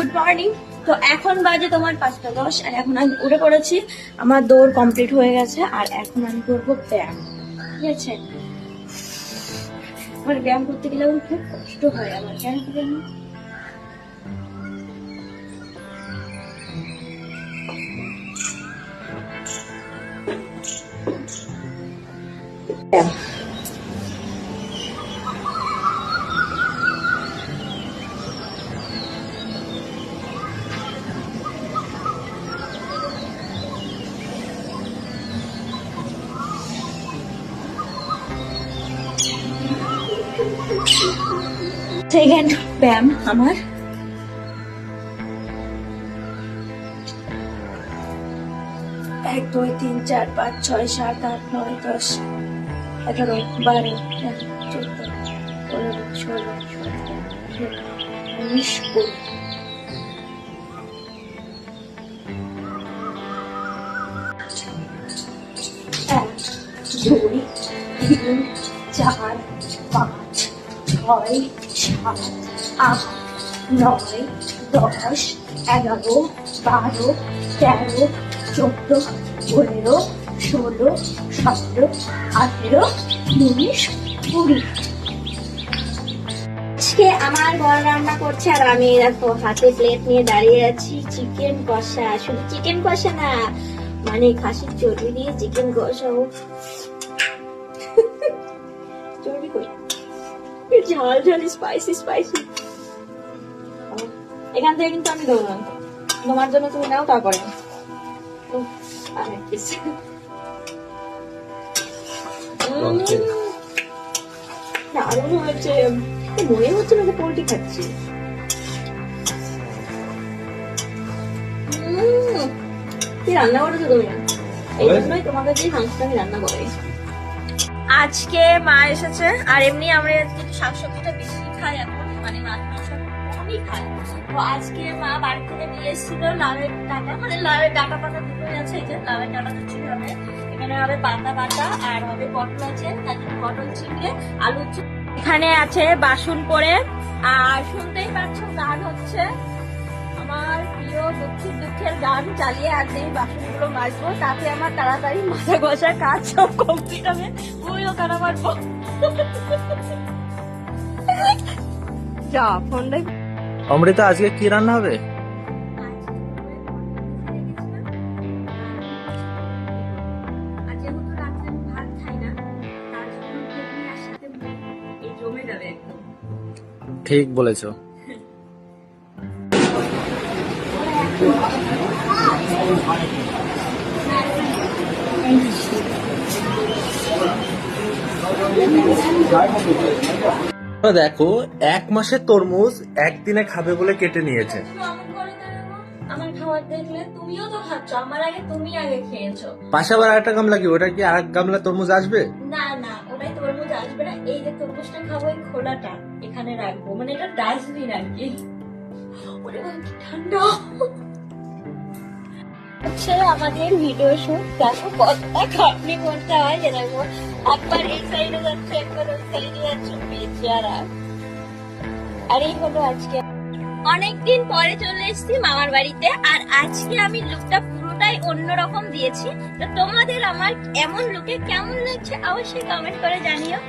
Good morning. তো এখন বাজে তোমার 5:10 আর এখন আমি উঠে পড়েছি। আমার দৌড় কমপ্লিট হয়ে গেছে আর এখন আমি করবো ব্যায়াম। ঠিক আছে, আমার ব্যায়াম করতে গেলে খুব কষ্ট হয় আমার, কেন কি জানি। সেকেন্ড ব্যায়াম আমার। 1 2 3 4 5 6 7 8 9 10 11 12 13 14 15 16 17 18 19 20 1 2 3 4 5 6 7 8 9 10 11 12 13 14 15 16 17 18 19 20। আজকে আমার বর রান্না করছে আর আমি দেখো হাতে প্লেট নিয়ে দাঁড়িয়ে আছি। চিকেন কষা, শুধু চিকেন কষা না, মানে খাসির চর্বি দিয়ে চিকেন কষা। চর্বি কষা ঝাল ঝাল স্পাইসি স্পাইসি। এখান থেকে কিন্তু আমি দেবো না, তোমার জন্য তুমি নাও, তারপরে দারুণ হয়েছে। মনে হচ্ছে না পোল্ট্রি খাচ্ছি। কি রান্না করেছো তুমি? এই জন্যই তোমাকে দিয়ে মাংসটা আমি রান্না করি। আজকে মা এসেছে আর এমনি আমরা একটু শাকসবজিটা বেশি খাই এখন, মানে মাছ মাংস কমই খাই। তো আজকে মা বাড়ি থেকে নিয়ে এসেছিল লাউয়ের ডাঁটা, মানে লাউয়ের ডাঁটা পাতা দুটোই আছে। এই যে লাউয়ের ডাঁটা দিচ্ছি হবে, এখানে হবে পাতা বাটা আর হবে পটল আছে, তারপরে পটল চিংড়ে আলু। এখানে আছে বাসন পরে আর শুনতেই পাচ্ছ গান হচ্ছে। আমার প্রিয় দুঃখের গান চালিয়ে আজ এই বাসনগুলো মাজবো, তাতে আমার তাড়াতাড়ি মাথা ঘষা কাজ সব কমপ্লিট হবে। ওইও কারা মারবো যা ফোনটাই। অমৃতা, আজকে কি রান্না হবে? ঠিক বলেছো। দেখো, 1 মাসের তরমুজ একদিনে খাবে বলে কেটে নিয়েছে। আমার খাবার দেখলে তুমিও তো খাচ্ছ, আমার আগে তুমি আগে খেয়েছো। পাশে আবার আরেকটা গামলা, কি ওটা কি আরেক গামলা তরমুজ আসবে? না না, ওটাই তরমুজ আসবে না। এই যে তরমুজটা খাবো, এই খোলাটা এখানে রাখবো, মানে এটা ডাস্টবিন আর কি। ওরে বাবা কি ঠান্ডা। হচ্ছে আমাদের ভিডিও শুট, দেখো কতটা খাটনি করতে হয়। যে দেখো একবার এই সাইডে যাচ্ছে, একবার ওই সাইডে যাচ্ছে, বেচারা। আর এই হলো আজকে অনেকদিন পরে চলে এসেছি মামার বাড়িতে, আর আজকে আমি লুকটা পুরোটাই অন্যরকম দিয়েছি। তো তোমাদের আমার এমন লুকে কেমন লাগছে অবশ্যই কমেন্ট করে জানিও।